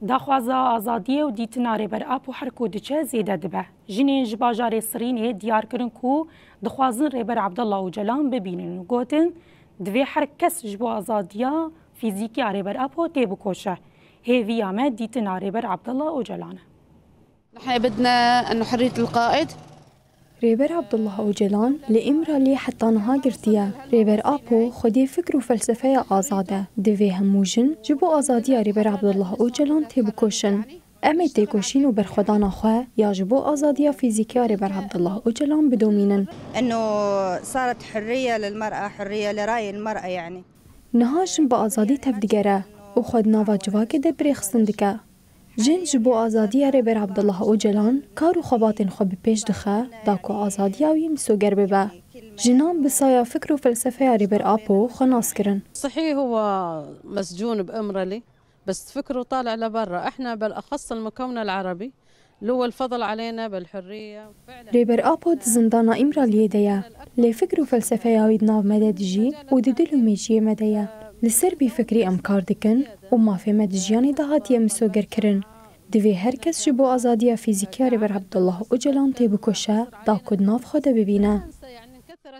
داخوازا آزادیه و دیتنا ریبر آپ و حرکو دچه زیده دبه. جنین جباجار سرینه دیار کرن کو دخوازن ریبر عبدالله و جلان ببینن و گوتن دوی هر کس جبو آزادیا فیزیکی ریبر آپ و تیبو کوشه. هیوی آمد دیتنا ریبر عبدالله و جلانه. نحن بدنا أنه حرية القائد. ريبر عبدالله أوجلان لإمرا لي حتى نها قرتيا ريبر آبو خدي فكر وفلسفة آزادة دوي هموجن جبو آزادية ريبر عبدالله أوجلان تيبكوشن أمي تيكوشين وبرخدانا خواه يا جبو آزادية فيزيكية ريبر عبدالله أوجلان بدومينن إنه صارت حرية للمرأة حرية لرأي المرأة يعني نهاشن بآزادي تفدقره وخد نافا جواكي دي بريخستندكا جن جبو آزادی ریبر عبدالله اوجلان کارو خباتن خو بپیش دخه داکو آزادی اوی مسوگر ببه جنان بسايا فكر وفلسفه ریبر آبو خناس کرن صحيح هو مسجون بأمرلي بس فكره طالع لبرا احنا بالأخص المكون العربي اللي هو الفضل علينا بالحرية ريبر آبو زندانا إمرالية ديا لي فكر وفلسفه اوی دناو مدد جي وددلو ميجي مديا لسر بي فكري أمكار دكن وما في مدجياني دهاتي مسوگر کرن دوی هر کس جبو آزادی فیزیکی ریبر عبدالله اوجلان تیبو کشه دا کد ناف خوده ببینه